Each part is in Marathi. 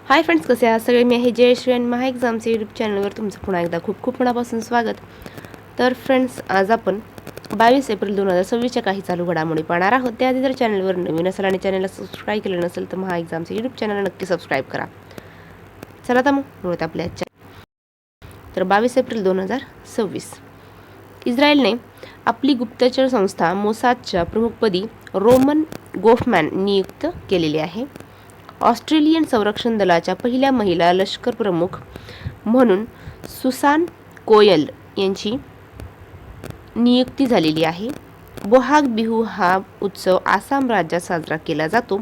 हाय फ्रेंड्स, कसे आहात सगळे? मी आहे जयश्री आणि महा एक्झामच्या यूट्यूब चॅनलवर तुमचं पुन्हा एकदा खूप खूप मनापासून स्वागत. तर फ्रेंड्स, आज आपण 22 एप्रिल 2026च्या काही चालू घडामोडी पाहणार आहोत. त्याआधी जर चॅनलवर नवीन असाल आणि चॅनलला सबस्क्राईब केलं नसेल तर महा एक्झामचं यूट्यूब चॅनल नक्की सबस्क्राईब करा. चला तर मग बोलूयात आपल्या तर 22 एप्रिल 2026 इस्रायलने आपली गुप्तचर संस्था मोसादच्या प्रमुखपदी रोमन गोफमॅन नियुक्त केलेली आहे. ऑस्ट्रेलियन संरक्षण दलाच्या पहिल्या महिला लष्कर प्रमुख म्हणून सुसान कोयल यांची नियुक्ती झालेली आहे. बोहाग बिहू हा उत्सव आसाम राज्यात साजरा केला जातो.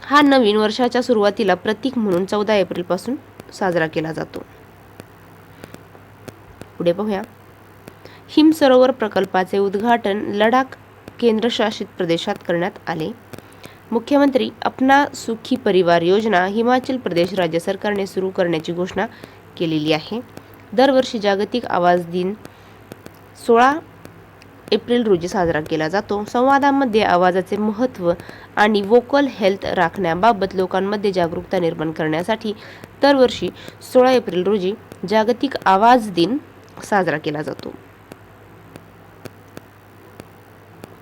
हा नवीन वर्षाच्या सुरुवातीला प्रतीक म्हणून 14 एप्रिल पासून साजरा केला जातो. पुढे पाहूया. हिम सरोवर प्रकल्पाचे उद्घाटन लडाख केंद्रशासित प्रदेशात करण्यात आले. मुख्यमंत्री अपना सुखी परिवार योजना हिमाचल प्रदेश राज्य सरकारने सुरू करण्याची घोषणा केलेली आहे. दरवर्षी जागतिक आवाज दिन 16 एप्रिल रोजी साजरा केला जातो. संवादामध्ये आवाजाचे महत्त्व आणि वोकल हेल्थ राखण्याबाबत लोकांमध्ये जागरूकता निर्माण करण्यासाठी दरवर्षी 16 एप्रिल रोजी जागतिक आवाज दिन साजरा केला जातो.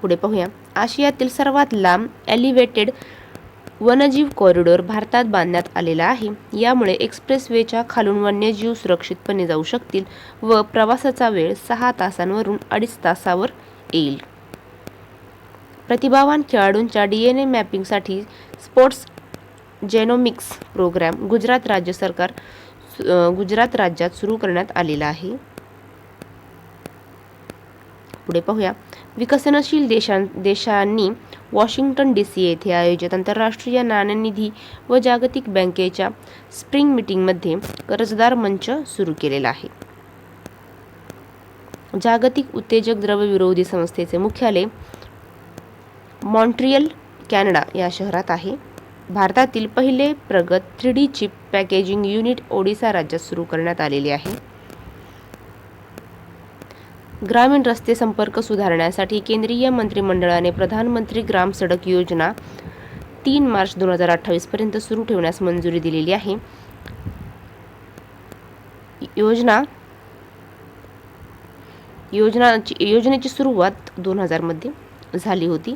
पुढे पाहूया. आशियातील सर्वात लांब एलिव्हेटेड वन्यजीव कॉरिडॉर भारतात बांधण्यात आलेला आहे. यामुळे एक्सप्रेसवेच्या खालून वन्यजीव सुरक्षितपणे जाऊ शकतील व प्रवासाचा वेळ 6 तासांवरून 2.5 तासावर येईल. प्रतिभावान खेळाडूंच्या DNA मॅपिंगसाठी स्पोर्ट्स जेनोमिक्स प्रोग्राम गुजरात राज्यात सुरू करण्यात आलेला आहे. पुढे पाहूया. विकसनशील देशांनी वॉशिंग्टन DC येथे आयोजित आंतरराष्ट्रीय नाणेनिधी व जागतिक बँकेच्या स्प्रिंग मीटिंगमध्ये कर्जदार मंच सुरू केलेला आहे. जागतिक उत्तेजक द्रव्य विरोधी संस्थेचे मुख्यालय मॉन्ट्रियल, कॅनडा या शहरात आहे. भारतातील पहिले प्रगत 3D chip packaging unit Odisha राज्यात सुरू करण्यात आलेले आहे. ग्रामीण रस्ते संपर्क सुधारण्यासाठी केंद्रीय मंत्रिमंडळाने प्रधानमंत्री ग्राम सडक योजना 3 मार्च 2028 पर्यंत सुरू ठेवण्यास मंजुरी दिलेली आहे. योजनेची सुरुवात 2000 मध्ये झाली होती.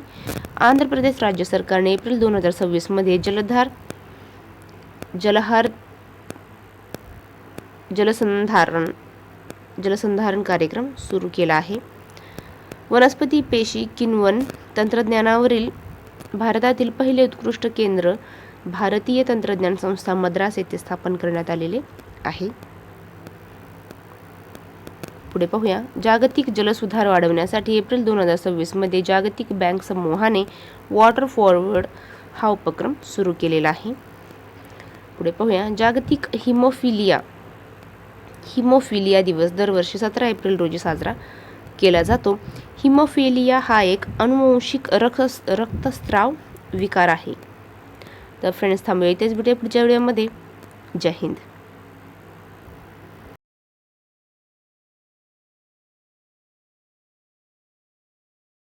आंध्र प्रदेश राज्य सरकारने एप्रिल 2026 मध्ये जलसंधारण कार्यक्रम सुरू केला आहे. वनस्पती पेशी किण्वन तंत्रज्ञानावरील भारतातील पहिले उत्कृष्ट केंद्र भारतीय तंत्रज्ञान संस्था मद्रास येथे स्थापन करण्यात आलेले आहे. पुढे पाहूया. जागतिक जलसुधार वाढवण्यासाठी एप्रिल 2026 मध्ये जागतिक बँक समूहाने वॉटर फॉरवर्ड हा उपक्रम सुरू केलेला आहे. पुढे पाहूया. जागतिक हिमोफिलिया दिवस दरवर्षी 17 एप्रिल रोजी साजरा केला जातो. हिमोफिलिया हा एक अनुवांशिक रक्तस्राव विकार आहे. तर फ्रेंड्स, थांबूया इथेच. भेटूया पुढच्या व्हिडिओमध्ये. जय हिंद.